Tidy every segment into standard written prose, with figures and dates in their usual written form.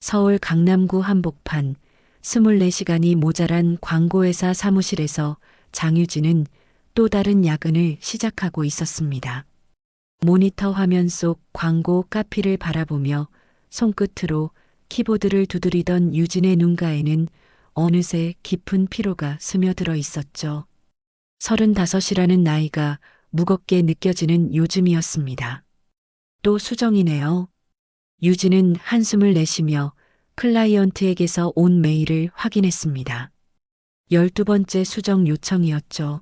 서울 강남구 한복판 24시간이 모자란 광고회사 사무실에서 장유진은 또 다른 야근을 시작하고 있었습니다. 모니터 화면 속 광고 카피를 바라보며 손끝으로 키보드를 두드리던 유진의 눈가에는 어느새 깊은 피로가 스며들어 있었죠. 35이라는 나이가 무겁게 느껴지는 요즘이었습니다. 또 수정이네요. 유진은 한숨을 내쉬며 클라이언트에게서 온 메일을 확인했습니다. 12번째 수정 요청이었죠.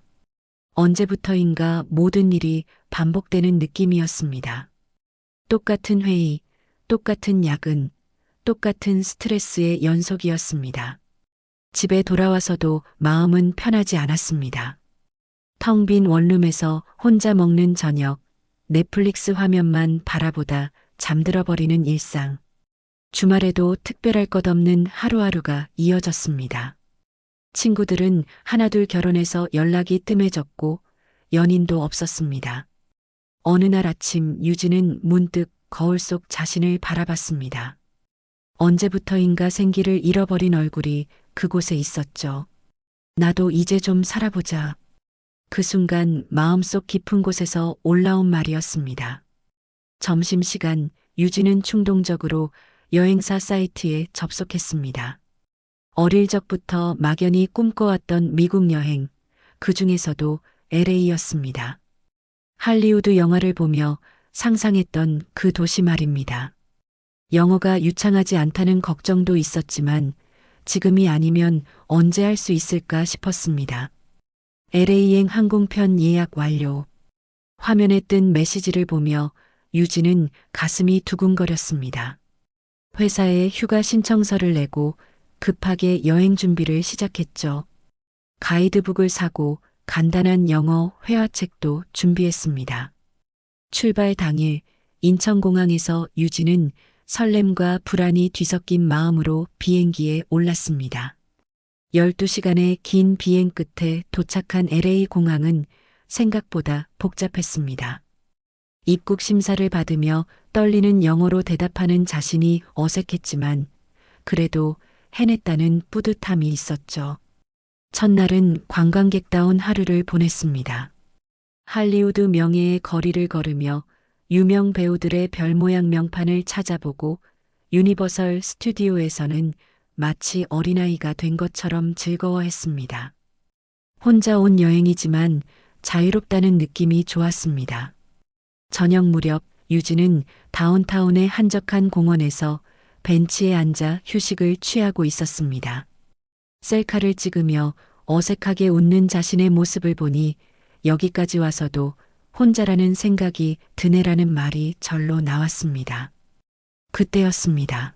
언제부터인가 모든 일이 반복되는 느낌이었습니다. 똑같은 회의, 똑같은 야근, 똑같은 스트레스의 연속이었습니다. 집에 돌아와서도 마음은 편하지 않았습니다. 텅 빈 원룸에서 혼자 먹는 저녁, 넷플릭스 화면만 바라보다 잠들어 버리는 일상. 주말에도 특별할 것 없는 하루하루가 이어졌습니다. 친구들은 하나둘 결혼해서 연락이 뜸해졌고 연인도 없었습니다. 어느 날 아침 유진은 문득 거울 속 자신을 바라봤습니다. 언제부터인가 생기를 잃어버린 얼굴이 그곳에 있었죠. 나도 이제 좀 살아보자. 그 순간 마음속 깊은 곳에서 올라온 말이었습니다. 점심시간 유진은 충동적으로 여행사 사이트에 접속했습니다. 어릴 적부터 막연히 꿈꿔왔던 미국 여행, 그 중에서도 LA였습니다. 할리우드 영화를 보며 상상했던 그 도시 말입니다. 영어가 유창하지 않다는 걱정도 있었지만 지금이 아니면 언제 할 수 있을까 싶었습니다. LA행 항공편 예약 완료. 화면에 뜬 메시지를 보며 유진은 가슴이 두근거렸습니다. 회사에 휴가 신청서를 내고 급하게 여행 준비를 시작했죠. 가이드북을 사고 간단한 영어 회화책도 준비했습니다. 출발 당일 인천공항에서 유진은 설렘과 불안이 뒤섞인 마음으로 비행기에 올랐습니다. 12시간의 긴 비행 끝에 도착한 LA 공항은 생각보다 복잡했습니다. 입국 심사를 받으며 떨리는 영어로 대답하는 자신이 어색했지만 그래도 해냈다는 뿌듯함이 있었죠. 첫날은 관광객다운 하루를 보냈습니다. 할리우드 명예의 거리를 걸으며 유명 배우들의 별 모양 명판을 찾아보고 유니버설 스튜디오에서는 마치 어린아이가 된 것처럼 즐거워했습니다. 혼자 온 여행이지만 자유롭다는 느낌이 좋았습니다. 저녁 무렵 유진은 다운타운의 한적한 공원에서 벤치에 앉아 휴식을 취하고 있었습니다. 셀카를 찍으며 어색하게 웃는 자신의 모습을 보니 여기까지 와서도 혼자라는 생각이 드네라는 말이 절로 나왔습니다. 그때였습니다.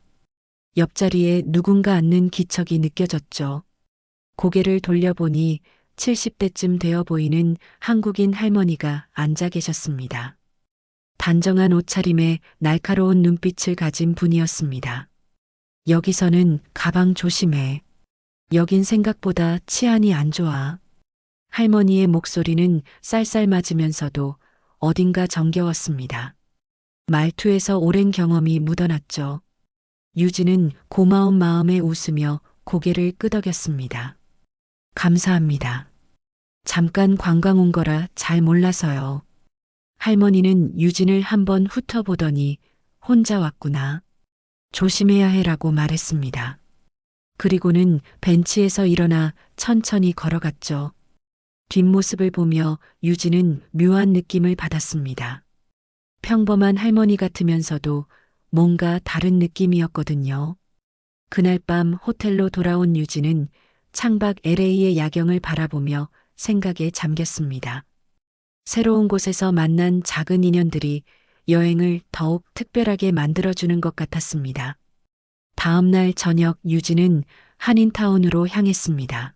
옆자리에 누군가 앉는 기척이 느껴졌죠. 고개를 돌려보니 70대쯤 되어 보이는 한국인 할머니가 앉아 계셨습니다. 단정한 옷차림에 날카로운 눈빛을 가진 분이었습니다. 여기서는 가방 조심해. 여긴 생각보다 치안이 안 좋아. 할머니의 목소리는 쌀쌀맞으면서도 어딘가 정겨웠습니다. 말투에서 오랜 경험이 묻어났죠. 유진은 고마운 마음에 웃으며 고개를 끄덕였습니다. 감사합니다. 잠깐 관광 온 거라 잘 몰라서요. 할머니는 유진을 한번 훑어보더니 혼자 왔구나. 조심해야 해라고 말했습니다. 그리고는 벤치에서 일어나 천천히 걸어갔죠. 뒷모습을 보며 유진은 묘한 느낌을 받았습니다. 평범한 할머니 같으면서도 뭔가 다른 느낌이었거든요. 그날 밤 호텔로 돌아온 유진은 창밖 LA의 야경을 바라보며 생각에 잠겼습니다. 새로운 곳에서 만난 작은 인연들이 여행을 더욱 특별하게 만들어주는 것 같았습니다. 다음 날 저녁 유진은 한인타운으로 향했습니다.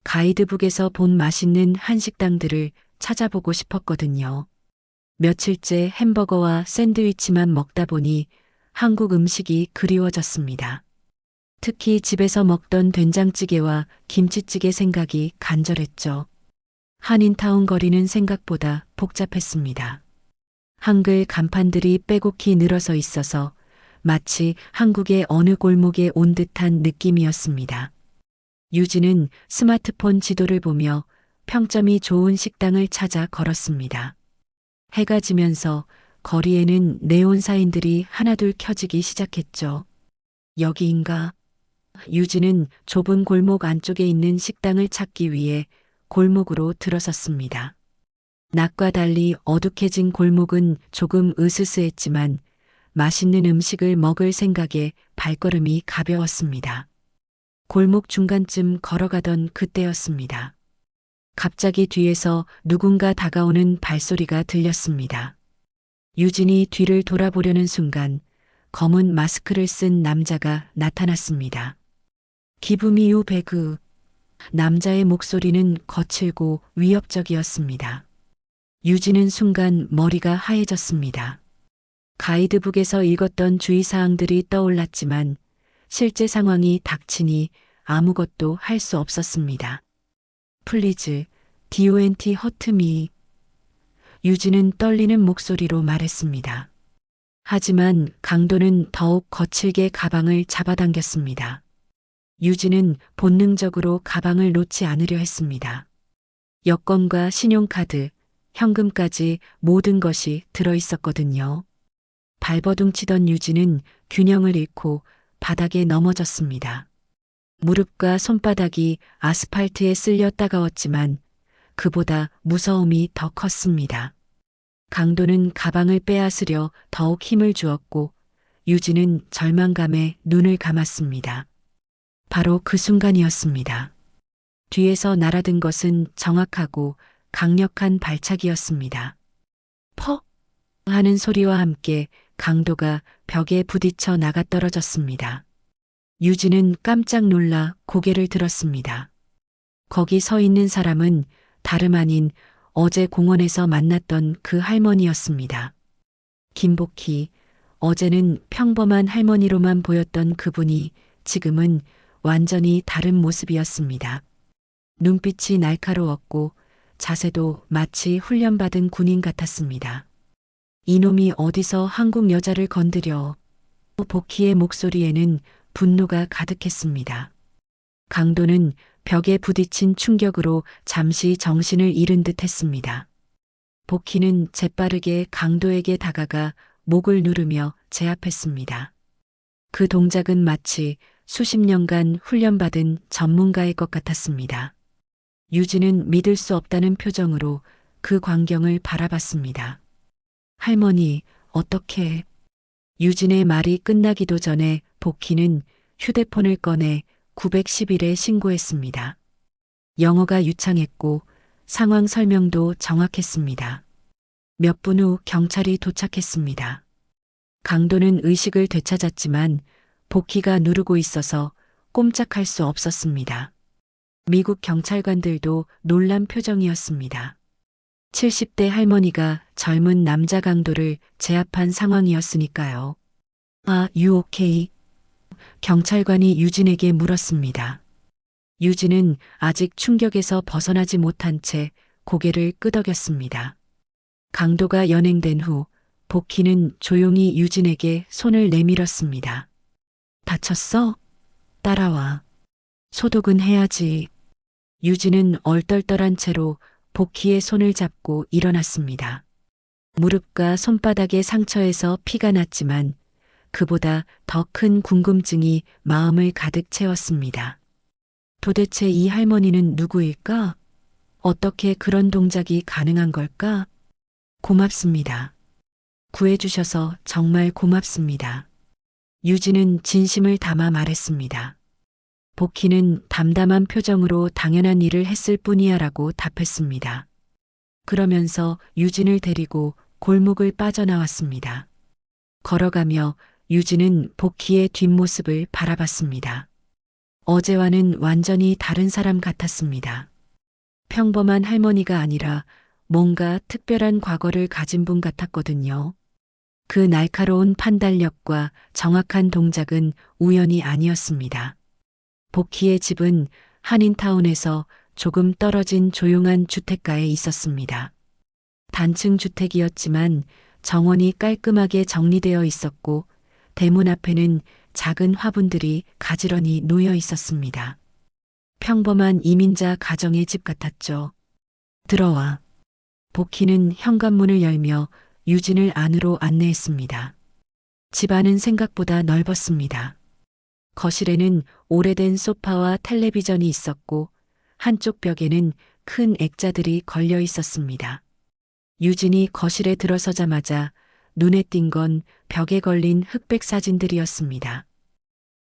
가이드북에서 본 맛있는 한식당들을 찾아보고 싶었거든요. 며칠째 햄버거와 샌드위치만 먹다 보니 한국 음식이 그리워졌습니다. 특히 집에서 먹던 된장찌개와 김치찌개 생각이 간절했죠. 한인타운 거리는 생각보다 복잡했습니다. 한글 간판들이 빼곡히 늘어서 있어서 마치 한국의 어느 골목에 온 듯한 느낌이었습니다. 유진은 스마트폰 지도를 보며 평점이 좋은 식당을 찾아 걸었습니다. 해가 지면서 거리에는 네온 사인들이 하나둘 켜지기 시작했죠. 여기인가? 유진은 좁은 골목 안쪽에 있는 식당을 찾기 위해 골목으로 들어섰습니다. 낮과 달리 어둑해진 골목은 조금 으스스했지만 맛있는 음식을 먹을 생각에 발걸음이 가벼웠습니다. 골목 중간쯤 걸어가던 그때였습니다. 갑자기 뒤에서 누군가 다가오는 발소리가 들렸습니다. 유진이 뒤를 돌아보려는 순간 검은 마스크를 쓴 남자가 나타났습니다. 기브미유 배그. 남자의 목소리는 거칠고 위협적이었습니다. 유진은 순간 머리가 하얘졌습니다. 가이드북에서 읽었던 주의사항들이 떠올랐지만 실제 상황이 닥치니 아무것도 할 수 없었습니다. 플리즈, DONT hurt me. 유진은 떨리는 목소리로 말했습니다. 하지만 강도는 더욱 거칠게 가방을 잡아당겼습니다. 유진은 본능적으로 가방을 놓지 않으려 했습니다. 여권과 신용카드, 현금까지 모든 것이 들어 있었거든요. 발버둥 치던 유진은 균형을 잃고 바닥에 넘어졌습니다. 무릎과 손바닥이 아스팔트에 쓸려 따가웠지만 그보다 무서움이 더 컸습니다. 강도는 가방을 빼앗으려 더욱 힘을 주었고 유진은 절망감에 눈을 감았습니다. 바로 그 순간이었습니다. 뒤에서 날아든 것은 정확하고 강력한 발차기였습니다. 퍽! 하는 소리와 함께 강도가 벽에 부딪혀 나가 떨어졌습니다. 유진은 깜짝 놀라 고개를 들었습니다. 거기 서 있는 사람은 다름 아닌 어제 공원에서 만났던 그 할머니였습니다. 김복희, 어제는 평범한 할머니로만 보였던 그분이 지금은 완전히 다른 모습이었습니다. 눈빛이 날카로웠고 자세도 마치 훈련받은 군인 같았습니다. 이놈이 어디서 한국 여자를 건드려. 복희의 목소리에는 분노가 가득했습니다. 강도는 벽에 부딪힌 충격으로 잠시 정신을 잃은 듯 했습니다. 복희는 재빠르게 강도에게 다가가 목을 누르며 제압했습니다. 그 동작은 마치 수십 년간 훈련받은 전문가의 것 같았습니다. 유진은 믿을 수 없다는 표정으로 그 광경을 바라봤습니다. 할머니, 어떻게? 유진의 말이 끝나기도 전에 복희는 휴대폰을 꺼내 911에 신고했습니다. 영어가 유창했고 상황 설명도 정확했습니다. 몇 분 후 경찰이 도착했습니다. 강도는 의식을 되찾았지만 복희가 누르고 있어서 꼼짝할 수 없었습니다. 미국 경찰관들도 놀란 표정이었습니다. 70대 할머니가 젊은 남자 강도를 제압한 상황이었으니까요. 아, you okay? 경찰관이 유진에게 물었습니다. 유진은 아직 충격에서 벗어나지 못한 채 고개를 끄덕였습니다. 강도가 연행된 후 복희는 조용히 유진에게 손을 내밀었습니다. 다쳤어? 따라와. 소독은 해야지. 유진은 얼떨떨한 채로 복희의 손을 잡고 일어났습니다. 무릎과 손바닥의 상처에서 피가 났지만 그보다 더 큰 궁금증이 마음을 가득 채웠습니다. 도대체 이 할머니는 누구일까? 어떻게 그런 동작이 가능한 걸까? 고맙습니다. 구해주셔서 정말 고맙습니다. 유진은 진심을 담아 말했습니다. 복희는 담담한 표정으로 당연한 일을 했을 뿐이야라고 답했습니다. 그러면서 유진을 데리고 골목을 빠져나왔습니다. 걸어가며 유진은 복희의 뒷모습을 바라봤습니다. 어제와는 완전히 다른 사람 같았습니다. 평범한 할머니가 아니라 뭔가 특별한 과거를 가진 분 같았거든요. 그 날카로운 판단력과 정확한 동작은 우연이 아니었습니다. 복희의 집은 한인타운에서 조금 떨어진 조용한 주택가에 있었습니다. 단층 주택이었지만 정원이 깔끔하게 정리되어 있었고 대문 앞에는 작은 화분들이 가지런히 놓여 있었습니다. 평범한 이민자 가정의 집 같았죠. 들어와. 복희는 현관문을 열며 유진을 안으로 안내했습니다. 집 안은 생각보다 넓었습니다. 거실에는 오래된 소파와 텔레비전이 있었고 한쪽 벽에는 큰 액자들이 걸려 있었습니다. 유진이 거실에 들어서자마자 눈에 띈 건 벽에 걸린 흑백 사진들이었습니다.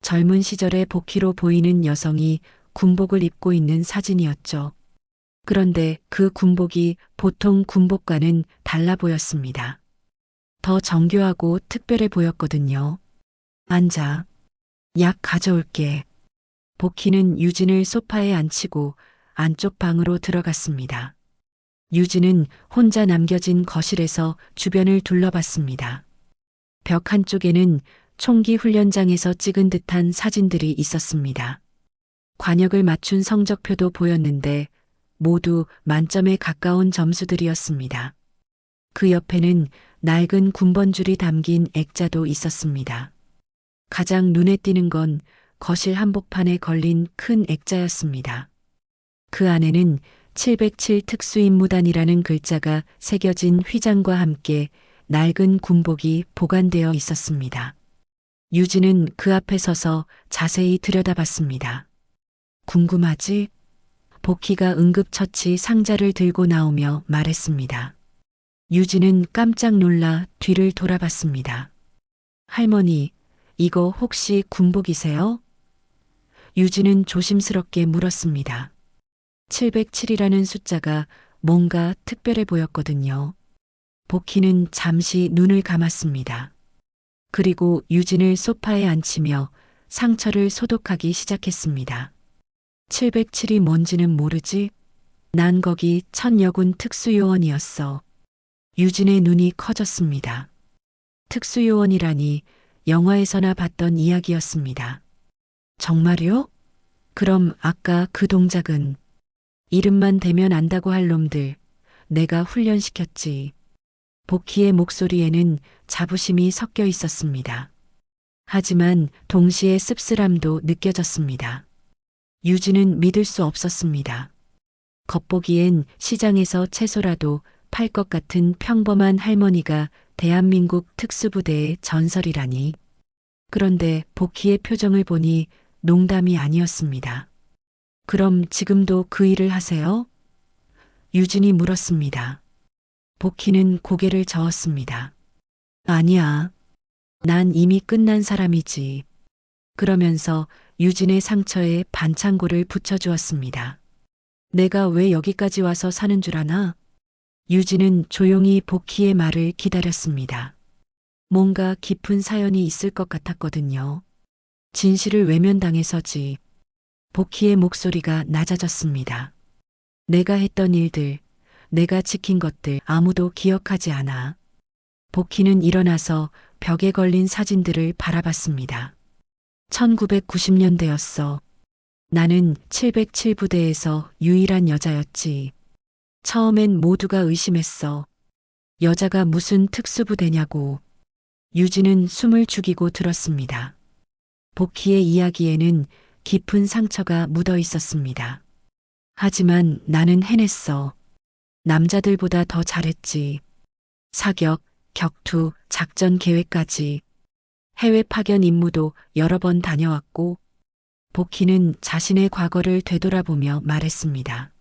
젊은 시절의 복희로 보이는 여성이 군복을 입고 있는 사진이었죠. 그런데 그 군복이 보통 군복과는 달라 보였습니다. 더 정교하고 특별해 보였거든요. 앉아. 약 가져올게. 복희는 유진을 소파에 앉히고 안쪽 방으로 들어갔습니다. 유진은 혼자 남겨진 거실에서 주변을 둘러봤습니다. 벽 한쪽에는 총기 훈련장에서 찍은 듯한 사진들이 있었습니다. 관역을 맞춘 성적표도 보였는데 모두 만점에 가까운 점수들이었습니다. 그 옆에는 낡은 군번줄이 담긴 액자도 있었습니다. 가장 눈에 띄는 건 거실 한복판에 걸린 큰 액자였습니다. 그 안에는 707 특수임무단이라는 글자가 새겨진 휘장과 함께 낡은 군복이 보관되어 있었습니다. 유진은 그 앞에 서서 자세히 들여다봤습니다. 궁금하지? 복희가 응급처치 상자를 들고 나오며 말했습니다. 유진은 깜짝 놀라 뒤를 돌아봤습니다. 할머니, 이거 혹시 군복이세요? 유진은 조심스럽게 물었습니다. 707이라는 숫자가 뭔가 특별해 보였거든요. 복희는 잠시 눈을 감았습니다. 그리고 유진을 소파에 앉히며 상처를 소독하기 시작했습니다. 707이 뭔지는 모르지? 난 거기 천여군 특수요원이었어. 유진의 눈이 커졌습니다. 특수요원이라니 영화에서나 봤던 이야기였습니다. 정말요? 그럼 아까 그 동작은 이름만 대면 안다고 할 놈들, 내가 훈련시켰지. 복희의 목소리에는 자부심이 섞여 있었습니다. 하지만 동시에 씁쓸함도 느껴졌습니다. 유진은 믿을 수 없었습니다. 겉보기엔 시장에서 채소라도 팔 것 같은 평범한 할머니가 대한민국 특수부대의 전설이라니. 그런데 복희의 표정을 보니 농담이 아니었습니다. 그럼 지금도 그 일을 하세요? 유진이 물었습니다. 복희는 고개를 저었습니다. 아니야. 난 이미 끝난 사람이지. 그러면서 유진의 상처에 반창고를 붙여주었습니다. 내가 왜 여기까지 와서 사는 줄 아나? 유진은 조용히 복희의 말을 기다렸습니다. 뭔가 깊은 사연이 있을 것 같았거든요. 진실을 외면당해서지. 복희의 목소리가 낮아졌습니다. 내가 했던 일들, 내가 지킨 것들 아무도 기억하지 않아. 복희는 일어나서 벽에 걸린 사진들을 바라봤습니다. 1990년대였어. 나는 707 부대에서 유일한 여자였지. 처음엔 모두가 의심했어. 여자가 무슨 특수부대냐고. 유진은 숨을 죽이고 들었습니다. 복희의 이야기에는 깊은 상처가 묻어 있었습니다. 하지만 나는 해냈어. 남자들보다 더 잘했지. 사격, 격투, 작전 계획까지. 해외 파견 임무도 여러 번 다녀왔고, 복희는 자신의 과거를 되돌아보며 말했습니다.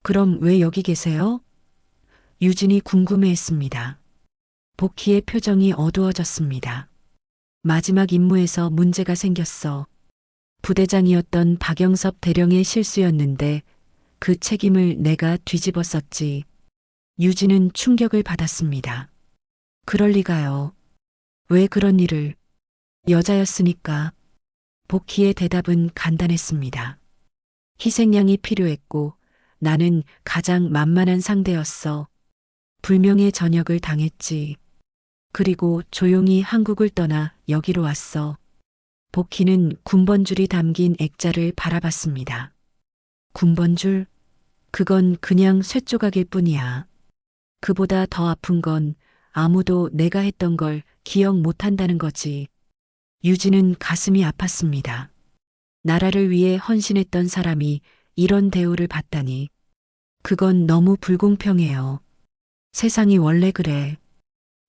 그럼 왜 여기 계세요? 유진이 궁금해했습니다. 복희의 표정이 어두워졌습니다. 마지막 임무에서 문제가 생겼어. 부대장이었던 박영섭 대령의 실수였는데 그 책임을 내가 뒤집었었지. 유진은 충격을 받았습니다. 그럴 리가요. 왜 그런 일을? 여자였으니까. 복희의 대답은 간단했습니다. 희생양이 필요했고 나는 가장 만만한 상대였어. 불명예 전역을 당했지. 그리고 조용히 한국을 떠나 여기로 왔어. 복희는 군번줄이 담긴 액자를 바라봤습니다. 군번줄? 그건 그냥 쇠조각일 뿐이야. 그보다 더 아픈 건 아무도 내가 했던 걸 기억 못한다는 거지. 유진은 가슴이 아팠습니다. 나라를 위해 헌신했던 사람이 이런 대우를 받다니. 그건 너무 불공평해요. 세상이 원래 그래.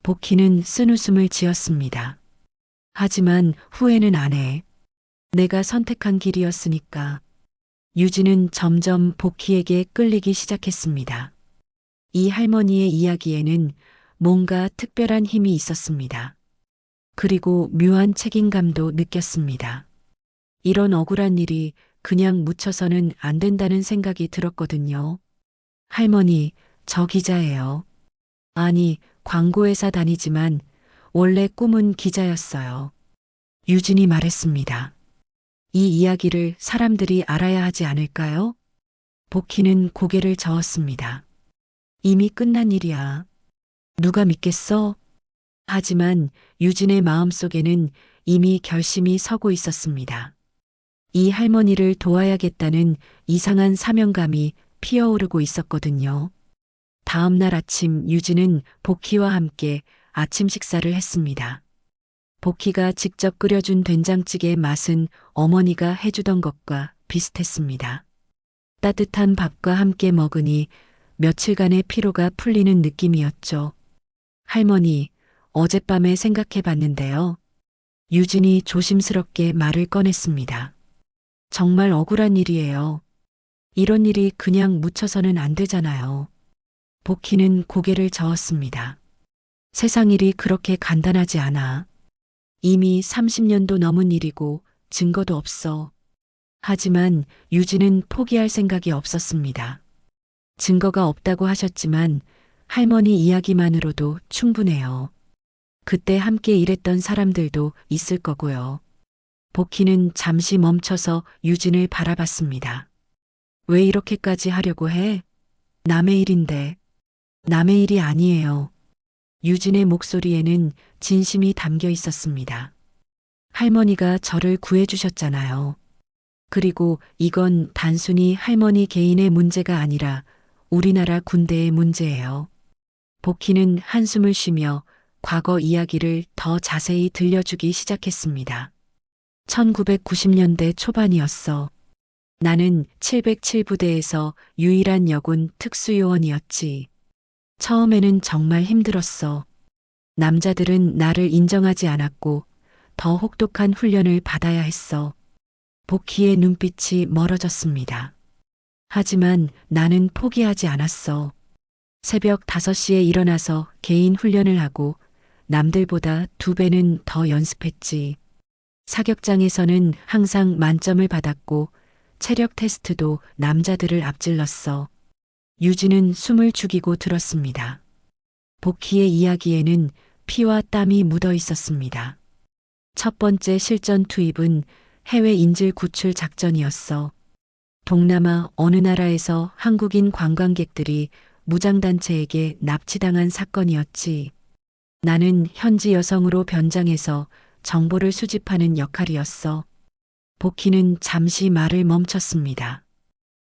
복희는 쓴웃음을 지었습니다. 하지만 후회는 안 해. 내가 선택한 길이었으니까. 유진은 점점 복희에게 끌리기 시작했습니다. 이 할머니의 이야기에는 뭔가 특별한 힘이 있었습니다. 그리고 묘한 책임감도 느꼈습니다. 이런 억울한 일이 그냥 묻혀서는 안 된다는 생각이 들었거든요. 할머니, 저 기자예요. 아니, 광고회사 다니지만 원래 꿈은 기자였어요. 유진이 말했습니다. 이 이야기를 사람들이 알아야 하지 않을까요? 복희는 고개를 저었습니다. 이미 끝난 일이야. 누가 믿겠어? 하지만 유진의 마음속에는 이미 결심이 서고 있었습니다. 이 할머니를 도와야겠다는 이상한 사명감이 피어오르고 있었거든요. 다음 날 아침 유진은 복희와 함께 아침 식사를 했습니다. 복희가 직접 끓여준 된장찌개의 맛은 어머니가 해주던 것과 비슷했습니다. 따뜻한 밥과 함께 먹으니 며칠간의 피로가 풀리는 느낌이었죠. 할머니, 어젯밤에 생각해 봤는데요. 유진이 조심스럽게 말을 꺼냈습니다. 정말 억울한 일이에요. 이런 일이 그냥 묻혀서는 안 되잖아요. 복희는 고개를 저었습니다. 세상 일이 그렇게 간단하지 않아. 이미 30년도 넘은 일이고 증거도 없어. 하지만 유진은 포기할 생각이 없었습니다. 증거가 없다고 하셨지만 할머니 이야기만으로도 충분해요. 그때 함께 일했던 사람들도 있을 거고요. 복희는 잠시 멈춰서 유진을 바라봤습니다. 왜 이렇게까지 하려고 해? 남의 일인데. 남의 일이 아니에요. 유진의 목소리에는 진심이 담겨 있었습니다. 할머니가 저를 구해주셨잖아요. 그리고 이건 단순히 할머니 개인의 문제가 아니라 우리나라 군대의 문제예요. 복희는 한숨을 쉬며 과거 이야기를 더 자세히 들려주기 시작했습니다. 1990년대 초반이었어. 나는 707부대에서 유일한 여군 특수요원이었지. 처음에는 정말 힘들었어. 남자들은 나를 인정하지 않았고 더 혹독한 훈련을 받아야 했어. 복희의 눈빛이 멀어졌습니다. 하지만 나는 포기하지 않았어. 새벽 5시에 일어나서 개인 훈련을 하고 남들보다 2배는 더 연습했지. 사격장에서는 항상 만점을 받았고 체력 테스트도 남자들을 앞질렀어. 유진은 숨을 죽이고 들었습니다. 복희의 이야기에는 피와 땀이 묻어 있었습니다. 첫 번째 실전 투입은 해외 인질 구출 작전이었어. 동남아 어느 나라에서 한국인 관광객들이 무장단체에게 납치당한 사건이었지. 나는 현지 여성으로 변장해서 정보를 수집하는 역할이었어. 복희는 잠시 말을 멈췄습니다.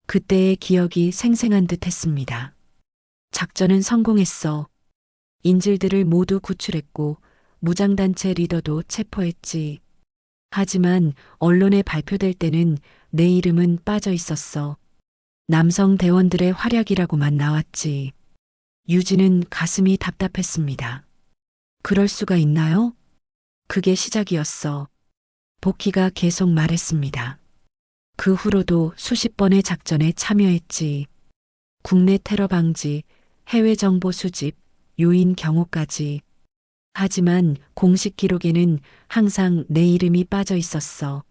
그때의 기억이 생생한 듯 했습니다. 작전은 성공했어. 인질들을 모두 구출했고 무장단체 리더도 체포했지. 하지만 언론에 발표될 때는 내 이름은 빠져 있었어. 남성 대원들의 활약이라고만 나왔지. 유진은 가슴이 답답했습니다. 그럴 수가 있나요? 그게 시작이었어. 복희가 계속 말했습니다. 그 후로도 수십 번의 작전에 참여했지. 국내 테러 방지, 해외 정보 수집, 요인 경호까지. 하지만 공식 기록에는 항상 내 이름이 빠져 있었어.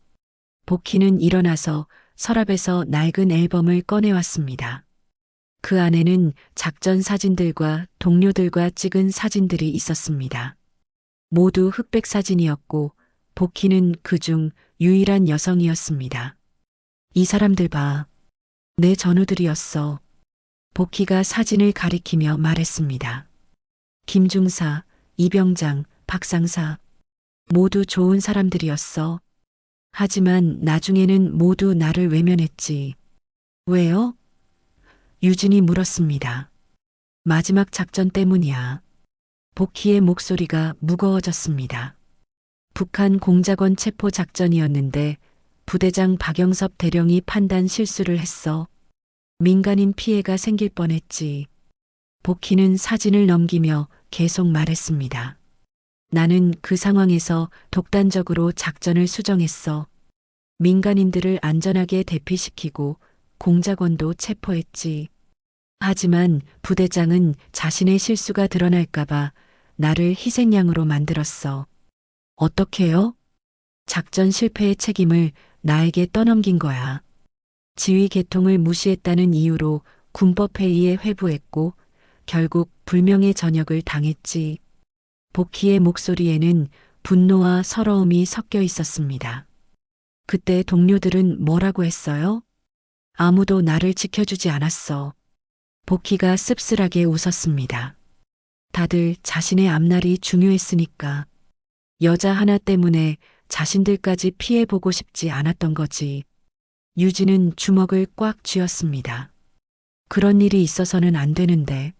복희는 일어나서 서랍에서 낡은 앨범을 꺼내왔습니다. 그 안에는 작전 사진들과 동료들과 찍은 사진들이 있었습니다. 모두 흑백 사진이었고 복희는 그중 유일한 여성이었습니다. 이 사람들 봐. 내 전우들이었어. 복희가 사진을 가리키며 말했습니다. 김중사, 이병장, 박상사. 모두 좋은 사람들이었어. 하지만 나중에는 모두 나를 외면했지. 왜요? 유진이 물었습니다. 마지막 작전 때문이야. 복희의 목소리가 무거워졌습니다. 북한 공작원 체포 작전이었는데 부대장 박영섭 대령이 판단 실수를 했어. 민간인 피해가 생길 뻔했지. 복희는 사진을 넘기며 계속 말했습니다. 나는 그 상황에서 독단적으로 작전을 수정했어. 민간인들을 안전하게 대피시키고 공작원도 체포했지. 하지만 부대장은 자신의 실수가 드러날까봐 나를 희생양으로 만들었어. 어떻게요? 작전 실패의 책임을 나에게 떠넘긴 거야. 지휘 계통을 무시했다는 이유로 군법회의에 회부했고 결국 불명예 전역을 당했지. 복희의 목소리에는 분노와 서러움이 섞여 있었습니다. 그때 동료들은 뭐라고 했어요? 아무도 나를 지켜주지 않았어. 복희가 씁쓸하게 웃었습니다. 다들 자신의 앞날이 중요했으니까. 여자 하나 때문에 자신들까지 피해보고 싶지 않았던 거지. 유진은 주먹을 꽉 쥐었습니다. 그런 일이 있어서는 안 되는데.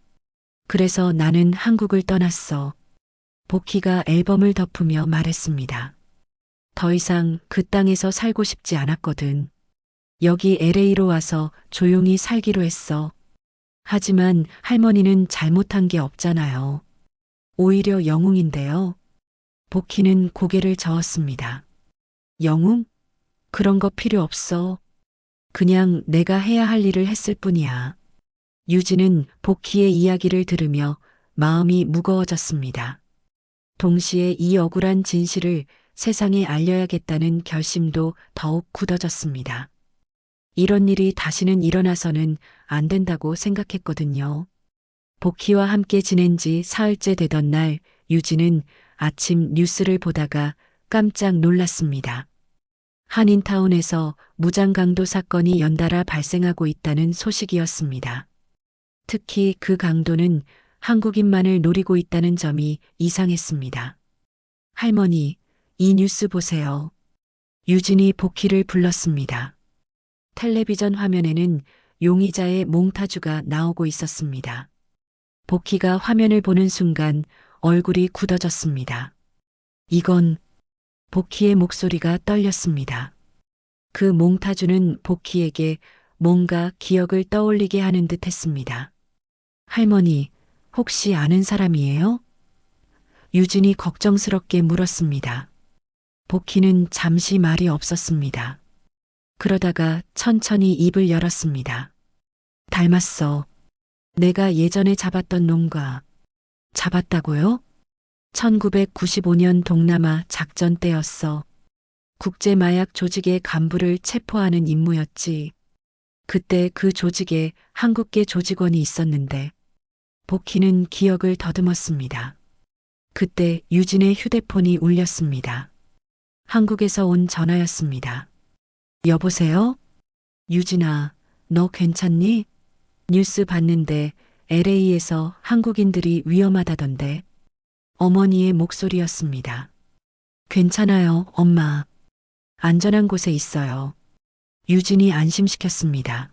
그래서 나는 한국을 떠났어. 복희가 앨범을 덮으며 말했습니다. 더 이상 그 땅에서 살고 싶지 않았거든. 여기 LA로 와서 조용히 살기로 했어. 하지만 할머니는 잘못한 게 없잖아요. 오히려 영웅인데요. 복희는 고개를 저었습니다. 영웅? 그런 거 필요 없어. 그냥 내가 해야 할 일을 했을 뿐이야. 유진은 복희의 이야기를 들으며 마음이 무거워졌습니다. 동시에 이 억울한 진실을 세상에 알려야겠다는 결심도 더욱 굳어졌습니다. 이런 일이 다시는 일어나서는 안 된다고 생각했거든요. 복희와 함께 지낸 지 사흘째 되던 날 유진은 아침 뉴스를 보다가 깜짝 놀랐습니다. 한인타운에서 무장강도 사건이 연달아 발생하고 있다는 소식이었습니다. 특히 그 강도는 한국인만을 노리고 있다는 점이 이상했습니다. 할머니, 이 뉴스 보세요. 유진이 복희를 불렀습니다. 텔레비전 화면에는 용의자의 몽타주가 나오고 있었습니다. 복희가 화면을 보는 순간 얼굴이 굳어졌습니다. 이건 복희의 목소리가 떨렸습니다. 그 몽타주는 복희에게 뭔가 기억을 떠올리게 하는 듯 했습니다. 할머니, 혹시 아는 사람이에요? 유진이 걱정스럽게 물었습니다. 복희는 잠시 말이 없었습니다. 그러다가 천천히 입을 열었습니다. 닮았어. 내가 예전에 잡았던 놈과. 잡았다고요? 1995년 동남아 작전 때였어. 국제마약 조직의 간부를 체포하는 임무였지. 그때 그 조직에 한국계 조직원이 있었는데 복희는 기억을 더듬었습니다. 그때 유진의 휴대폰이 울렸습니다. 한국에서 온 전화였습니다. 여보세요? 유진아, 너 괜찮니? 뉴스 봤는데 LA에서 한국인들이 위험하다던데. 어머니의 목소리였습니다. 괜찮아요, 엄마. 안전한 곳에 있어요. 유진이 안심시켰습니다.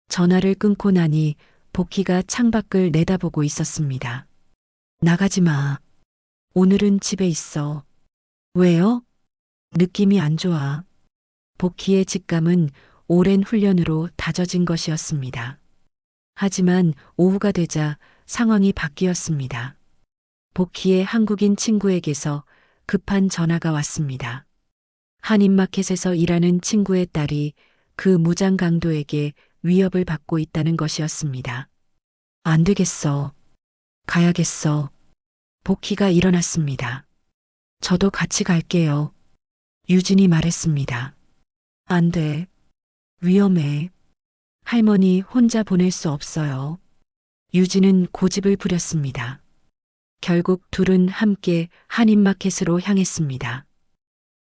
전화를 끊고 나니 복희가 창밖을 내다보고 있었습니다. 나가지 마. 오늘은 집에 있어. 왜요? 느낌이 안 좋아. 복희의 직감은 오랜 훈련으로 다져진 것이었습니다. 하지만 오후가 되자 상황이 바뀌었습니다. 복희의 한국인 친구에게서 급한 전화가 왔습니다. 한인마켓에서 일하는 친구의 딸이 그 무장 강도에게 위협을 받고 있다는 것이었습니다. 안 되겠어. 가야겠어. 복희가 일어났습니다. 저도 같이 갈게요. 유진이 말했습니다. 안 돼. 위험해. 할머니 혼자 보낼 수 없어요. 유진은 고집을 부렸습니다. 결국 둘은 함께 한인마켓으로 향했습니다.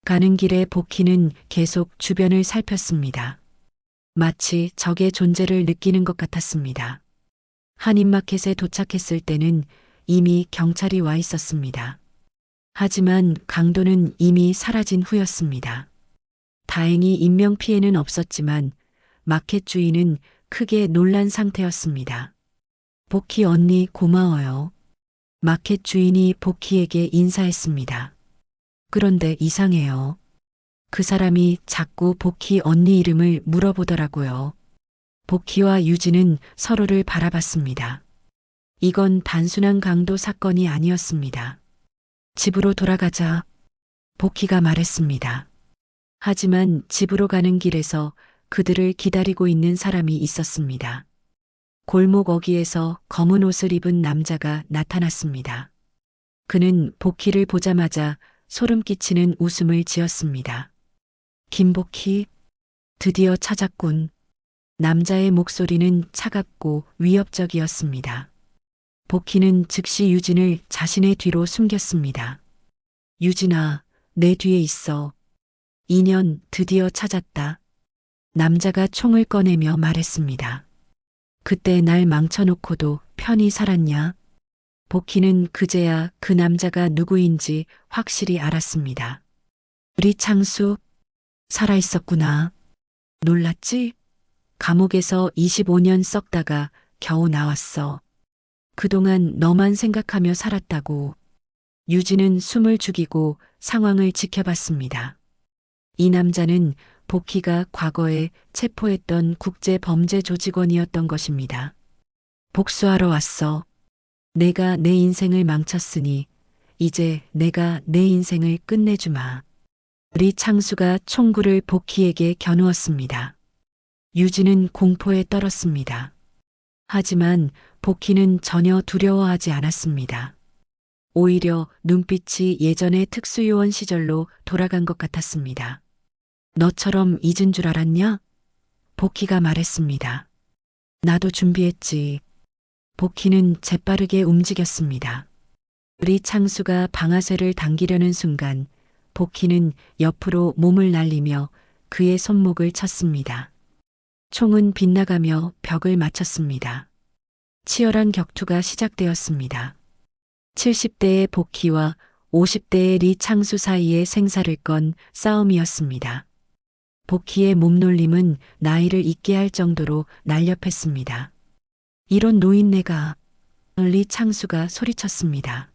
가는 길에 복희는 계속 주변을 살폈습니다. 마치 적의 존재를 느끼는 것 같았습니다. 한인마켓에 도착했을 때는 이미 경찰이 와 있었습니다. 하지만 강도는 이미 사라진 후였습니다. 다행히 인명피해는 없었지만 마켓 주인은 크게 놀란 상태였습니다. 복희 언니 고마워요. 마켓 주인이 복희에게 인사했습니다. 그런데 이상해요. 그 사람이 자꾸 복희 언니 이름을 물어보더라고요. 복희와 유진은 서로를 바라봤습니다. 이건 단순한 강도 사건이 아니었습니다. 집으로 돌아가자. 복희가 말했습니다. 하지만 집으로 가는 길에서 그들을 기다리고 있는 사람이 있었습니다. 골목 어귀에서 검은 옷을 입은 남자가 나타났습니다. 그는 복희를 보자마자 소름 끼치는 웃음을 지었습니다. 김복희, 드디어 찾았군. 남자의 목소리는 차갑고 위협적이었습니다. 복희는 즉시 유진을 자신의 뒤로 숨겼습니다. 유진아, 내 뒤에 있어. 2년 드디어 찾았다. 남자가 총을 꺼내며 말했습니다. 그때 날 망쳐놓고도 편히 살았냐? 복희는 그제야 그 남자가 누구인지 확실히 알았습니다. 리창수, 살아있었구나. 놀랐지? 감옥에서 25년 썩다가 겨우 나왔어. 그동안 너만 생각하며 살았다고. 유진은 숨을 죽이고 상황을 지켜봤습니다. 이 남자는 복희가 과거에 체포했던 국제범죄 조직원이었던 것입니다. 복수하러 왔어. 내가 내 인생을 망쳤으니 이제 내가 내 인생을 끝내주마. 리창수가 총구를 복희에게 겨누었습니다. 유진은 공포에 떨었습니다. 하지만 복희는 전혀 두려워하지 않았습니다. 오히려 눈빛이 예전의 특수요원 시절로 돌아간 것 같았습니다. 너처럼 잊은 줄 알았냐? 복희가 말했습니다. 나도 준비했지. 복희는 재빠르게 움직였습니다. 리창수가 방아쇠를 당기려는 순간 복희는 옆으로 몸을 날리며 그의 손목을 쳤습니다. 총은 빗나가며 벽을 맞췄습니다. 치열한 격투가 시작되었습니다. 70대의 복희와 50대의 리창수 사이의 생사를 건 싸움이었습니다. 복희의 몸놀림은 나이를 잊게 할 정도로 날렵했습니다. 이런 노인네가, 리창수가 소리쳤습니다.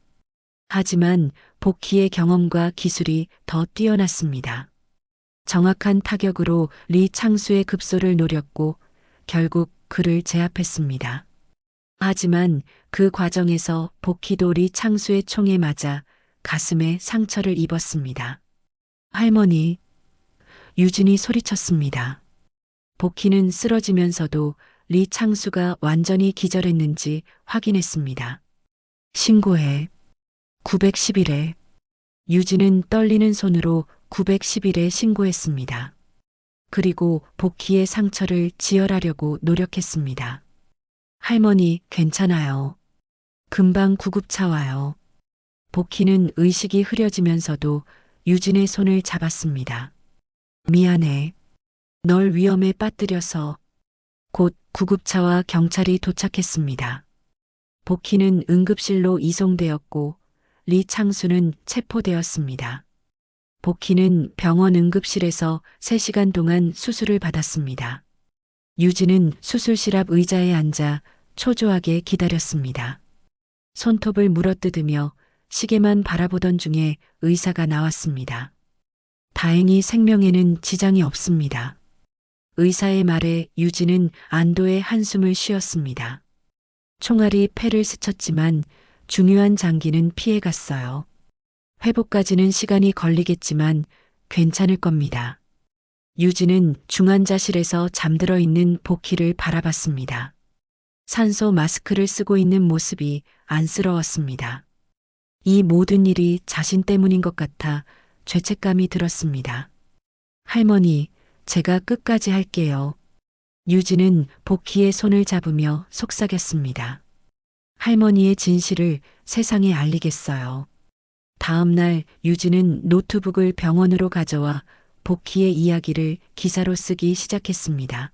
하지만 복희의 경험과 기술이 더 뛰어났습니다. 정확한 타격으로 리창수의 급소를 노렸고 결국 그를 제압했습니다. 하지만 그 과정에서 복희도 리창수의 총에 맞아 가슴에 상처를 입었습니다. 할머니, 유진이 소리쳤습니다. 복희는 쓰러지면서도 리창수가 완전히 기절했는지 확인했습니다. 신고해. 911에. 유진은 떨리는 손으로 911에 신고했습니다. 그리고 복희의 상처를 지혈하려고 노력했습니다. 할머니, 괜찮아요. 금방 구급차 와요. 복희는 의식이 흐려지면서도 유진의 손을 잡았습니다. 미안해. 널 위험에 빠뜨려서. 곧 구급차와 경찰이 도착했습니다. 복희는 응급실로 이송되었고 리창수는 체포되었습니다. 복희는 병원 응급실에서 3시간 동안 수술을 받았습니다. 유진은 수술실 앞 의자에 앉아 초조하게 기다렸습니다. 손톱을 물어뜯으며 시계만 바라보던 중에 의사가 나왔습니다. 다행히 생명에는 지장이 없습니다. 의사의 말에 유진은 안도의 한숨을 쉬었습니다. 총알이 폐를 스쳤지만 중요한 장기는 피해갔어요. 회복까지는 시간이 걸리겠지만 괜찮을 겁니다. 유진은 중환자실에서 잠들어 있는 복희를 바라봤습니다. 산소 마스크를 쓰고 있는 모습이 안쓰러웠습니다. 이 모든 일이 자신 때문인 것 같아 죄책감이 들었습니다. 할머니, 제가 끝까지 할게요. 유진은 복희의 손을 잡으며 속삭였습니다. 할머니의 진실을 세상에 알리겠어요. 다음 날 유진은 노트북을 병원으로 가져와 복희의 이야기를 기사로 쓰기 시작했습니다.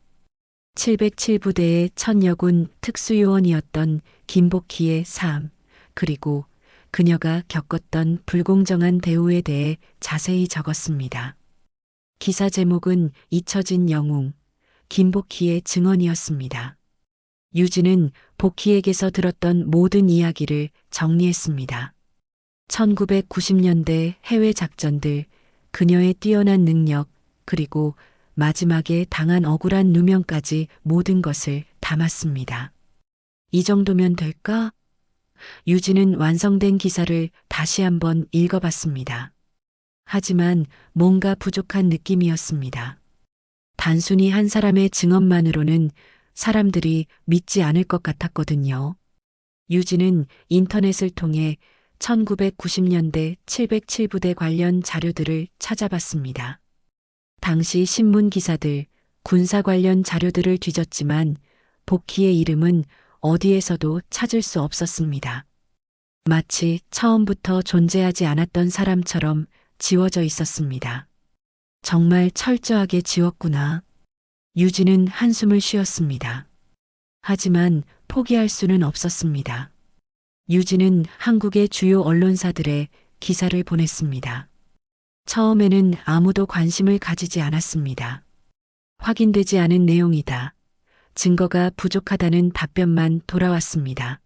707부대의 첫 여군 특수요원이었던 김복희의 삶, 그리고 그녀가 겪었던 불공정한 대우에 대해 자세히 적었습니다. 기사 제목은 잊혀진 영웅, 김복희의 증언이었습니다. 유진은 복희에게서 들었던 모든 이야기를 정리했습니다. 1990년대 해외 작전들, 그녀의 뛰어난 능력, 그리고 마지막에 당한 억울한 누명까지 모든 것을 담았습니다. 이 정도면 될까? 유진은 완성된 기사를 다시 한번 읽어봤습니다. 하지만 뭔가 부족한 느낌이었습니다. 단순히 한 사람의 증언만으로는 사람들이 믿지 않을 것 같았거든요. 유진은 인터넷을 통해 1990년대 707부대 관련 자료들을 찾아봤습니다. 당시 신문 기사들, 군사 관련 자료들을 뒤졌지만 복희의 이름은 어디에서도 찾을 수 없었습니다. 마치 처음부터 존재하지 않았던 사람처럼 지워져 있었습니다. 정말 철저하게 지웠구나. 유진은 한숨을 쉬었습니다. 하지만 포기할 수는 없었습니다. 유진은 한국의 주요 언론사들에 기사를 보냈습니다. 처음에는 아무도 관심을 가지지 않았습니다. 확인되지 않은 내용이다. 증거가 부족하다는 답변만 돌아왔습니다.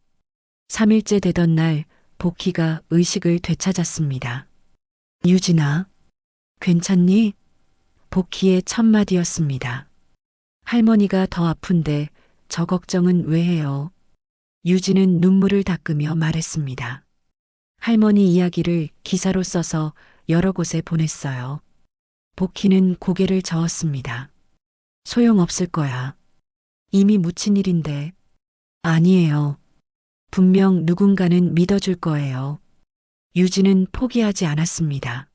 3일째 되던 날 복희가 의식을 되찾았습니다. 유진아, 괜찮니? 복희의 첫 마디였습니다. 할머니가 더 아픈데 저 걱정은 왜 해요? 유진은 눈물을 닦으며 말했습니다. 할머니 이야기를 기사로 써서 여러 곳에 보냈어요. 복희는 고개를 저었습니다. 소용없을 거야. 이미 묻힌 일인데. 아니에요. 분명 누군가는 믿어줄 거예요. 유진은 포기하지 않았습니다.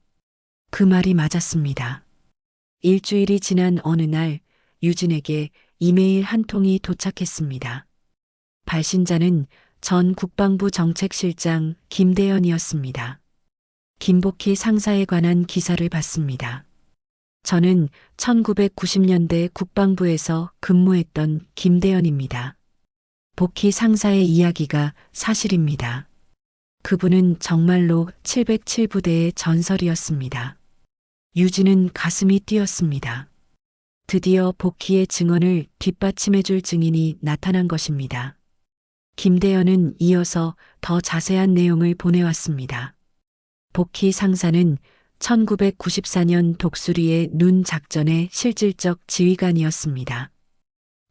그 말이 맞았습니다. 일주일이 지난 어느 날 유진에게 이메일 한 통이 도착했습니다. 발신자는 전 국방부 정책실장 김대현이었습니다. 김복희 상사에 관한 기사를 봤습니다. 저는 1990년대 국방부에서 근무했던 김대현입니다. 복희 상사의 이야기가 사실입니다. 그분은 정말로 707부대의 전설이었습니다. 유진은 가슴이 뛰었습니다. 드디어 복희의 증언을 뒷받침해줄 증인이 나타난 것입니다. 김대현은 이어서 더 자세한 내용을 보내왔습니다. 복희 상사는 1994년 독수리의 눈 작전의 실질적 지휘관이었습니다.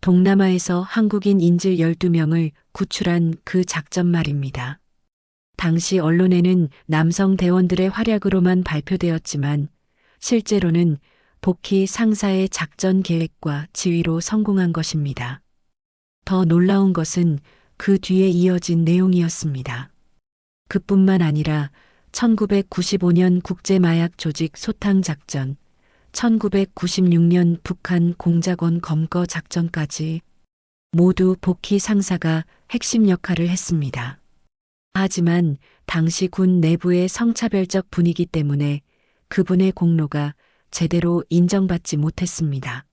동남아에서 한국인 인질 12명을 구출한 그 작전 말입니다. 당시 언론에는 남성 대원들의 활약으로만 발표되었지만 실제로는 복희 상사의 작전 계획과 지휘로 성공한 것입니다. 더 놀라운 것은 그 뒤에 이어진 내용이었습니다. 그뿐만 아니라 1995년 국제마약 조직 소탕작전, 1996년 북한 공작원 검거 작전까지 모두 복희 상사가 핵심 역할을 했습니다. 하지만 당시 군 내부의 성차별적 분위기 때문에 그분의 공로가 제대로 인정받지 못했습니다.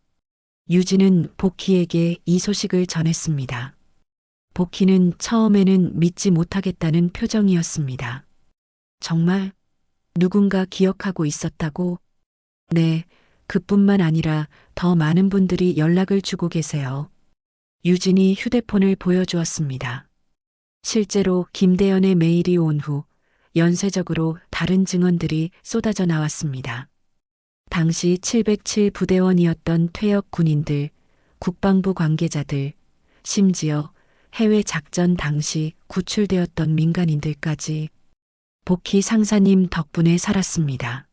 유진은 복희에게 이 소식을 전했습니다. 복희는 처음에는 믿지 못하겠다는 표정이었습니다. 정말 누군가 기억하고 있었다고? 네, 그뿐만 아니라 더 많은 분들이 연락을 주고 계세요. 유진이 휴대폰을 보여주었습니다. 실제로 김대현의 메일이 온 후 연쇄적으로 다른 증언들이 쏟아져 나왔습니다. 당시 707 부대원이었던 퇴역 군인들, 국방부 관계자들, 심지어 해외 작전 당시 구출되었던 민간인들까지 복희 상사님 덕분에 살았습니다.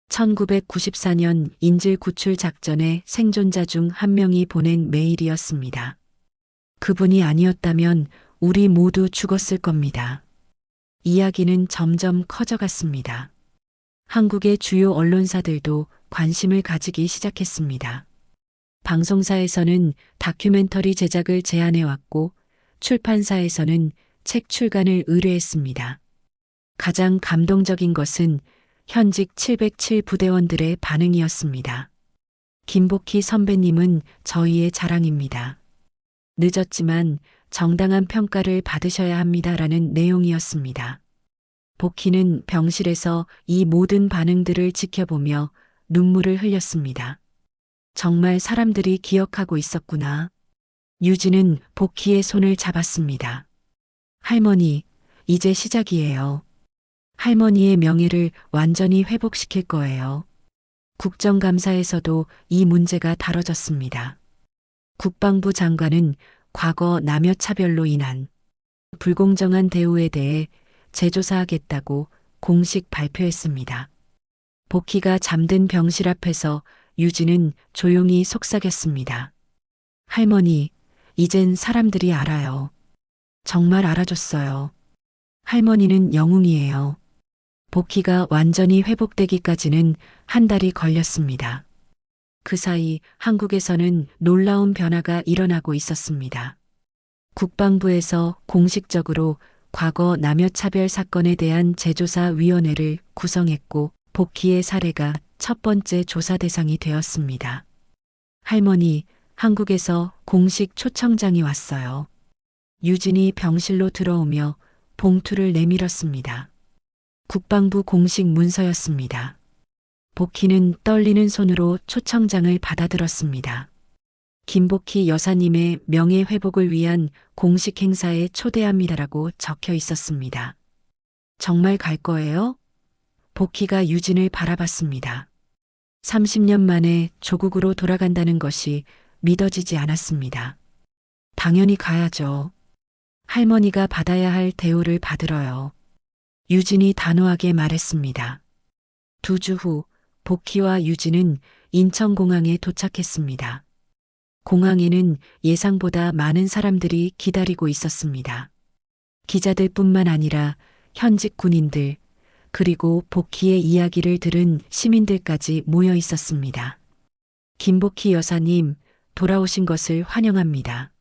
1994년 인질 구출 작전의 생존자 중 한 명이 보낸 메일이었습니다. 그분이 아니었다면 우리 모두 죽었을 겁니다. 이야기는 점점 커져갔습니다. 한국의 주요 언론사들도 관심을 가지기 시작했습니다. 방송사에서는 다큐멘터리 제작을 제안해왔고 출판사에서는 책 출간을 의뢰했습니다. 가장 감동적인 것은 현직 707 부대원들의 반응이었습니다. 김복희 선배님은 저희의 자랑입니다. 늦었지만 정당한 평가를 받으셔야 합니다라는 내용이었습니다. 복희는 병실에서 이 모든 반응들을 지켜보며 눈물을 흘렸습니다. 정말 사람들이 기억하고 있었구나. 유진은 복희의 손을 잡았습니다. 할머니, 이제 시작이에요. 할머니의 명예를 완전히 회복시킬 거예요. 국정감사에서도 이 문제가 다뤄졌습니다. 국방부 장관은 과거 남녀차별로 인한 불공정한 대우에 대해 재조사하겠다고 공식 발표했습니다. 복희가 잠든 병실 앞에서 유진은 조용히 속삭였습니다. 할머니, 이젠 사람들이 알아요. 정말 알아줬어요. 할머니는 영웅이에요. 복희가 완전히 회복되기까지는 한 달이 걸렸습니다. 그 사이 한국에서는 놀라운 변화가 일어나고 있었습니다. 국방부에서 공식적으로 과거 남녀차별 사건에 대한 재조사위원회를 구성했고 복희의 사례가 첫 번째 조사 대상이 되었습니다. 할머니, 한국에서 공식 초청장이 왔어요. 유진이 병실로 들어오며 봉투를 내밀었습니다. 국방부 공식 문서였습니다. 복희는 떨리는 손으로 초청장을 받아들었습니다. 김복희 여사님의 명예 회복을 위한 공식 행사에 초대합니다라고 적혀 있었습니다. 정말 갈 거예요? 복희가 유진을 바라봤습니다. 30년 만에 조국으로 돌아간다는 것이 믿어지지 않았습니다. 당연히 가야죠. 할머니가 받아야 할 대우를 받으러요. 유진이 단호하게 말했습니다. 2주 후 복희와 유진은 인천공항에 도착했습니다. 공항에는 예상보다 많은 사람들이 기다리고 있었습니다. 기자들뿐만 아니라 현직 군인들, 그리고 복희의 이야기를 들은 시민들까지 모여 있었습니다. 김복희 여사님, 돌아오신 것을 환영합니다.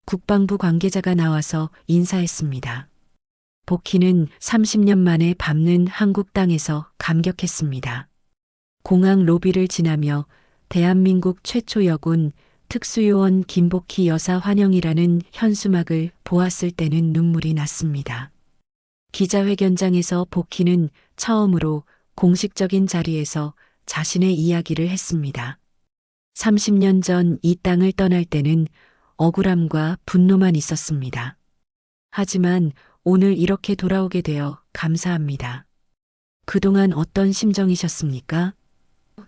국방부 관계자가 나와서 인사했습니다. 복희는 30년 만에 밟는 한국 땅에서 감격했습니다. 공항 로비를 지나며 대한민국 최초 여군 특수요원 김복희 여사 환영이라는 현수막을 보았을 때는 눈물이 났습니다. 기자회견장에서 복희는 처음으로 공식적인 자리에서 자신의 이야기를 했습니다. 30년 전 이 땅을 떠날 때는 억울함과 분노만 있었습니다. 하지만 오늘 이렇게 돌아오게 되어 감사합니다. 그동안 어떤 심정이셨습니까?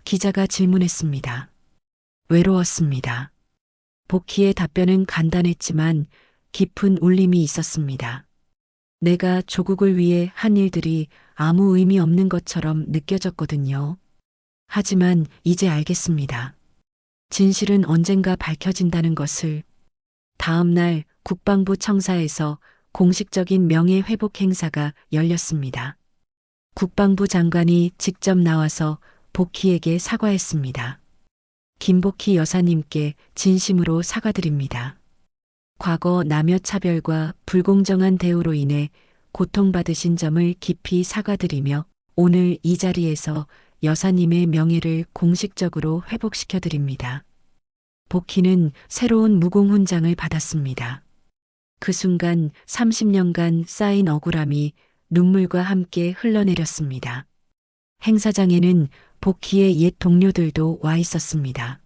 기자가 질문했습니다. 외로웠습니다. 복희의 답변은 간단했지만 깊은 울림이 있었습니다. 내가 조국을 위해 한 일들이 아무 의미 없는 것처럼 느껴졌거든요. 하지만 이제 알겠습니다. 진실은 언젠가 밝혀진다는 것을. 다음 날 국방부 청사에서 공식적인 명예회복 행사가 열렸습니다. 국방부 장관이 직접 나와서 복희에게 사과했습니다. 김복희 여사님께 진심으로 사과드립니다. 과거 남녀차별과 불공정한 대우로 인해 고통받으신 점을 깊이 사과드리며 오늘 이 자리에서 여사님의 명예를 공식적으로 회복시켜드립니다. 복희는 새로운 무공훈장을 받았습니다. 그 순간 30년간 쌓인 억울함이 눈물과 함께 흘러내렸습니다. 행사장에는 복희의 옛 동료들도 와 있었습니다.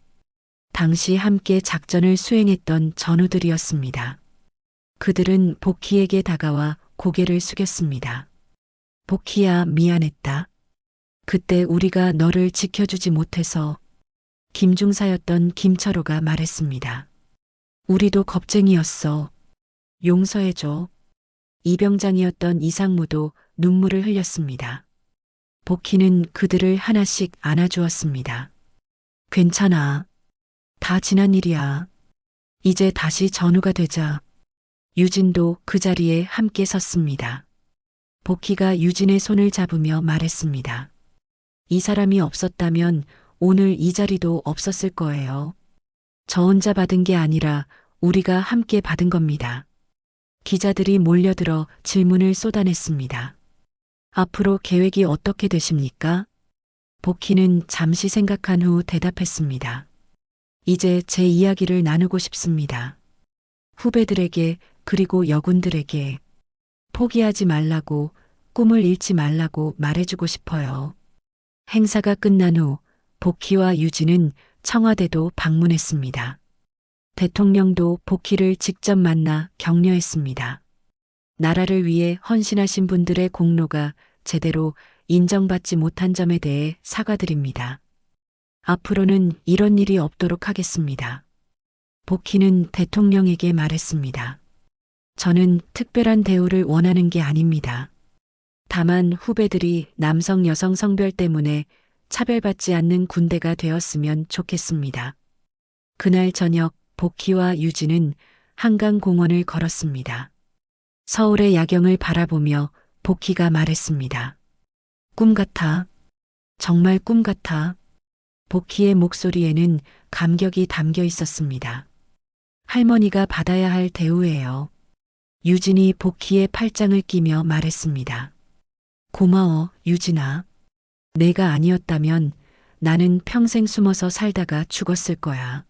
당시 함께 작전을 수행했던 전우들이었습니다. 그들은 복희에게 다가와 고개를 숙였습니다. 복희야, 미안했다. 그때 우리가 너를 지켜주지 못해서. 김중사였던 김철호가 말했습니다. 우리도 겁쟁이였어. 용서해줘. 이병장이었던 이상무도 눈물을 흘렸습니다. 복희는 그들을 하나씩 안아주었습니다. 괜찮아. 다 지난 일이야. 이제 다시 전우가 되자. 유진도 그 자리에 함께 섰습니다. 복희가 유진의 손을 잡으며 말했습니다. 이 사람이 없었다면 오늘 이 자리도 없었을 거예요. 저 혼자 받은 게 아니라 우리가 함께 받은 겁니다. 기자들이 몰려들어 질문을 쏟아냈습니다. 앞으로 계획이 어떻게 되십니까? 복희는 잠시 생각한 후 대답했습니다. 이제 제 이야기를 나누고 싶습니다. 후배들에게 그리고 여군들에게 포기하지 말라고, 꿈을 잃지 말라고 말해주고 싶어요. 행사가 끝난 후 복희와 유진은 청와대도 방문했습니다. 대통령도 복희를 직접 만나 격려했습니다. 나라를 위해 헌신하신 분들의 공로가 제대로 인정받지 못한 점에 대해 사과드립니다. 앞으로는 이런 일이 없도록 하겠습니다. 복희는 대통령에게 말했습니다. 저는 특별한 대우를 원하는 게 아닙니다. 다만 후배들이 남성 여성 성별 때문에 차별받지 않는 군대가 되었으면 좋겠습니다. 그날 저녁 복희와 유진은 한강공원을 걸었습니다. 서울의 야경을 바라보며 복희가 말했습니다. 꿈 같아. 정말 꿈 같아. 복희의 목소리에는 감격이 담겨 있었습니다. 할머니가 받아야 할 대우예요. 유진이 복희의 팔짱을 끼며 말했습니다. 고마워, 유진아. 내가 아니었다면 나는 평생 숨어서 살다가 죽었을 거야.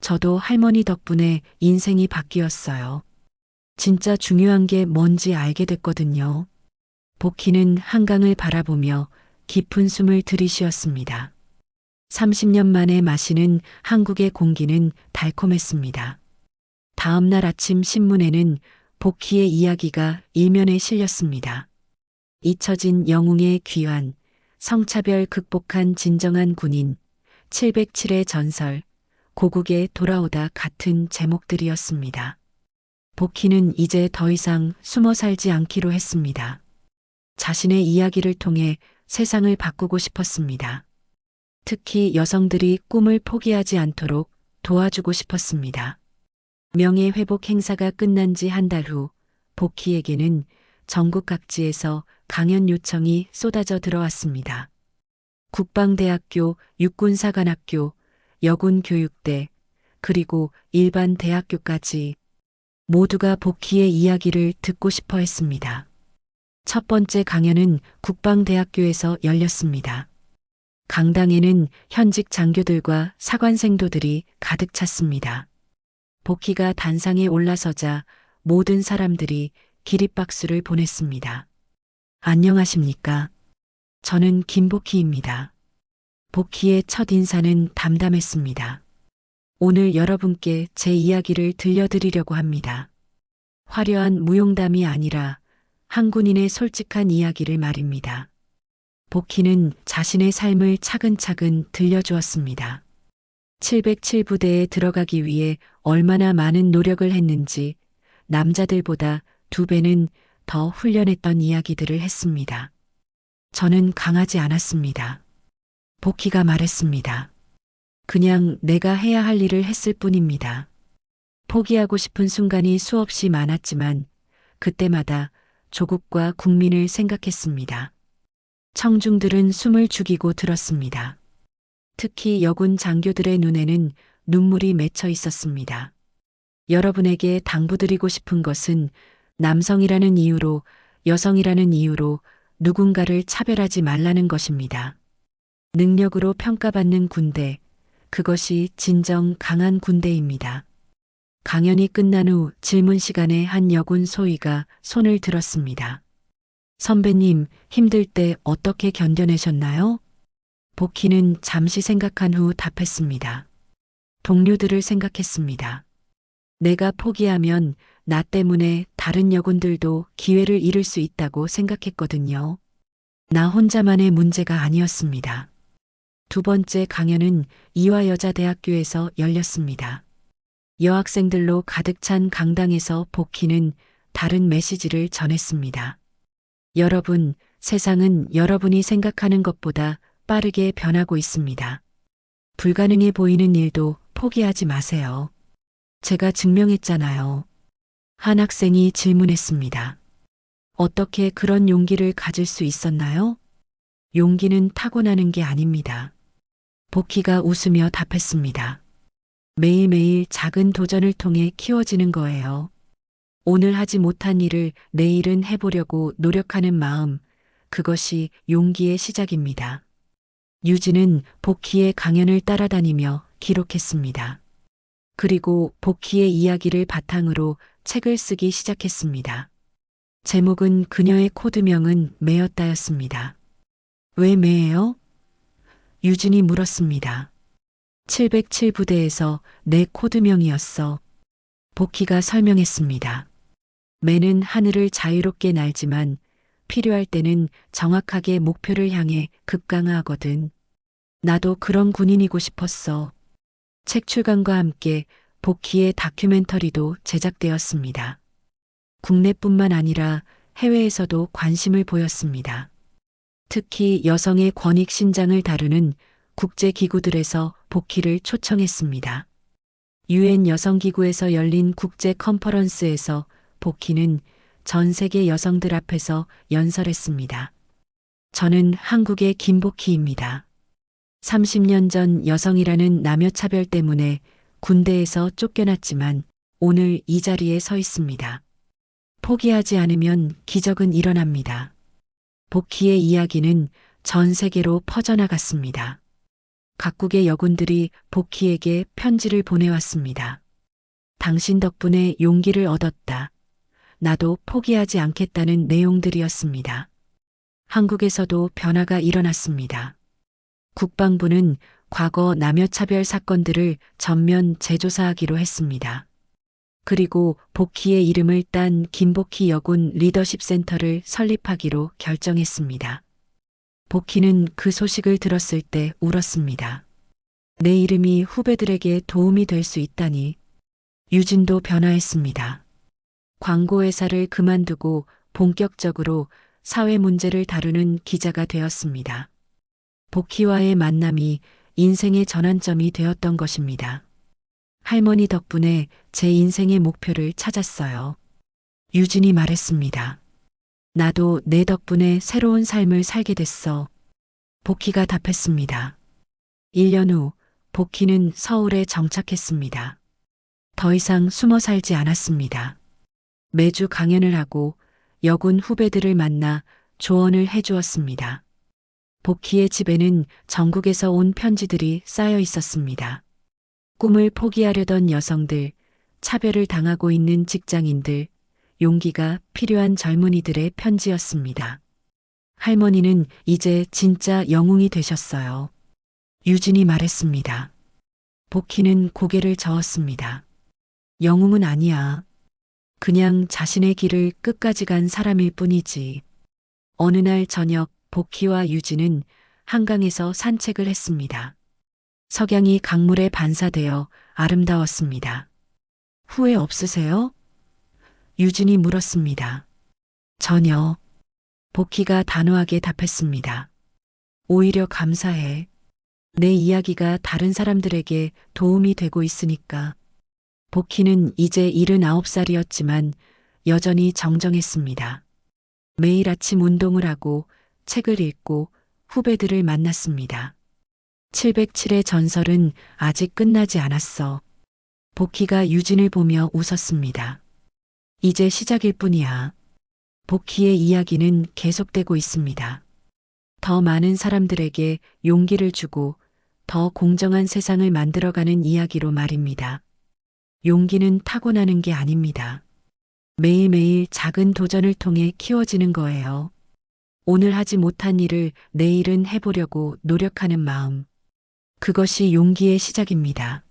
저도 할머니 덕분에 인생이 바뀌었어요. 진짜 중요한 게 뭔지 알게 됐거든요. 복희는 한강을 바라보며 깊은 숨을 들이쉬었습니다. 30년 만에 마시는 한국의 공기는 달콤했습니다. 다음 날 아침 신문에는 복희의 이야기가 일면에 실렸습니다. 잊혀진 영웅의 귀환, 성차별 극복한 진정한 군인, 707의 전설, 고국에 돌아오다 같은 제목들이었습니다. 복희는 이제 더 이상 숨어 살지 않기로 했습니다. 자신의 이야기를 통해 세상을 바꾸고 싶었습니다. 특히 여성들이 꿈을 포기하지 않도록 도와주고 싶었습니다. 명예회복 행사가 끝난 지 한 달 후 복희에게는 전국 각지에서 강연 요청이 쏟아져 들어왔습니다. 국방대학교, 육군사관학교, 여군교육대, 그리고 일반 대학교까지 모두가 복희의 이야기를 듣고 싶어 했습니다. 첫 번째 강연은 국방대학교에서 열렸습니다. 강당에는 현직 장교들과 사관생도들이 가득 찼습니다. 복희가 단상에 올라서자 모든 사람들이 기립박수를 보냈습니다. 안녕하십니까? 저는 김복희입니다. 복희의 첫 인사는 담담했습니다. 오늘 여러분께 제 이야기를 들려드리려고 합니다. 화려한 무용담이 아니라 한 군인의 솔직한 이야기를 말입니다. 복희는 자신의 삶을 차근차근 들려주었습니다. 707부대에 들어가기 위해 얼마나 많은 노력을 했는지 남자들보다 2배는 더 훈련했던 이야기들을 했습니다. 저는 강하지 않았습니다. 복희가 말했습니다. 그냥 내가 해야 할 일을 했을 뿐입니다. 포기하고 싶은 순간이 수없이 많았지만 그때마다 조국과 국민을 생각했습니다. 청중들은 숨을 죽이고 들었습니다. 특히 여군 장교들의 눈에는 눈물이 맺혀 있었습니다. 여러분에게 당부드리고 싶은 것은 남성이라는 이유로, 여성이라는 이유로 누군가를 차별하지 말라는 것입니다. 능력으로 평가받는 군대, 그것이 진정 강한 군대입니다. 강연이 끝난 후 질문 시간에 한 여군 소위가 손을 들었습니다. 선배님, 힘들 때 어떻게 견뎌내셨나요? 복희는 잠시 생각한 후 답했습니다. 동료들을 생각했습니다. 내가 포기하면 나 때문에 다른 여군들도 기회를 잃을 수 있다고 생각했거든요. 나 혼자만의 문제가 아니었습니다. 두 번째 강연은 이화여자대학교에서 열렸습니다. 여학생들로 가득 찬 강당에서 복희는 다른 메시지를 전했습니다. 여러분, 세상은 여러분이 생각하는 것보다 빠르게 변하고 있습니다. 불가능해 보이는 일도 포기하지 마세요. 제가 증명했잖아요. 한 학생이 질문했습니다. 어떻게 그런 용기를 가질 수 있었나요? 용기는 타고나는 게 아닙니다. 복희가 웃으며 답했습니다. 매일매일 작은 도전을 통해 키워지는 거예요. 오늘 하지 못한 일을 내일은 해보려고 노력하는 마음, 그것이 용기의 시작입니다. 유진은 복희의 강연을 따라다니며 기록했습니다. 그리고 복희의 이야기를 바탕으로 책을 쓰기 시작했습니다. 제목은 그녀의 코드명은 매였다였습니다. 왜 매예요? 유진이 물었습니다. 707부대에서 내 코드명이었어. 복희가 설명했습니다. 매는 하늘을 자유롭게 날지만 필요할 때는 정확하게 목표를 향해 급강하거든. 나도 그런 군인이고 싶었어. 책 출간과 함께 복희의 다큐멘터리도 제작되었습니다. 국내뿐만 아니라 해외에서도 관심을 보였습니다. 특히 여성의 권익 신장을 다루는 국제기구들에서 복희를 초청했습니다. 유엔 여성기구에서 열린 국제 컨퍼런스에서 복희는 전 세계 여성들 앞에서 연설했습니다. 저는 한국의 김복희입니다. 30년 전 여성이라는 남녀차별 때문에 군대에서 쫓겨났지만 오늘 이 자리에 서 있습니다. 포기하지 않으면 기적은 일어납니다. 복희의 이야기는 전 세계로 퍼져나갔습니다. 각국의 여군들이 복희에게 편지를 보내왔습니다. 당신 덕분에 용기를 얻었다. 나도 포기하지 않겠다는 내용들이었습니다. 한국에서도 변화가 일어났습니다. 국방부는 과거 남녀차별 사건들을 전면 재조사하기로 했습니다. 그리고 복희의 이름을 딴 김복희 여군 리더십 센터를 설립하기로 결정했습니다. 복희는 그 소식을 들었을 때 울었습니다. 내 이름이 후배들에게 도움이 될 수 있다니. 유진도 변화했습니다. 광고회사를 그만두고 본격적으로 사회 문제를 다루는 기자가 되었습니다. 복희와의 만남이 인생의 전환점이 되었던 것입니다. 할머니 덕분에 제 인생의 목표를 찾았어요. 유진이 말했습니다. 나도 내 덕분에 새로운 삶을 살게 됐어. 복희가 답했습니다. 1년 후 복희는 서울에 정착했습니다. 더 이상 숨어 살지 않았습니다. 매주 강연을 하고 여군 후배들을 만나 조언을 해주었습니다. 복희의 집에는 전국에서 온 편지들이 쌓여 있었습니다. 꿈을 포기하려던 여성들, 차별을 당하고 있는 직장인들, 용기가 필요한 젊은이들의 편지였습니다. 할머니는 이제 진짜 영웅이 되셨어요. 유진이 말했습니다. 복희는 고개를 저었습니다. 영웅은 아니야. 그냥 자신의 길을 끝까지 간 사람일 뿐이지. 어느 날 저녁 복희와 유진은 한강에서 산책을 했습니다. 석양이 강물에 반사되어 아름다웠습니다. 후회 없으세요? 유진이 물었습니다. 전혀. 복희가 단호하게 답했습니다. 오히려 감사해. 내 이야기가 다른 사람들에게 도움이 되고 있으니까. 복희는 이제 79살이었지만 여전히 정정했습니다. 매일 아침 운동을 하고 책을 읽고 후배들을 만났습니다. 707의 전설은 아직 끝나지 않았어. 복희가 유진을 보며 웃었습니다. 이제 시작일 뿐이야. 복희의 이야기는 계속되고 있습니다. 더 많은 사람들에게 용기를 주고 더 공정한 세상을 만들어가는 이야기로 말입니다. 용기는 타고나는 게 아닙니다. 매일매일 작은 도전을 통해 키워지는 거예요. 오늘 하지 못한 일을 내일은 해보려고 노력하는 마음. 그것이 용기의 시작입니다.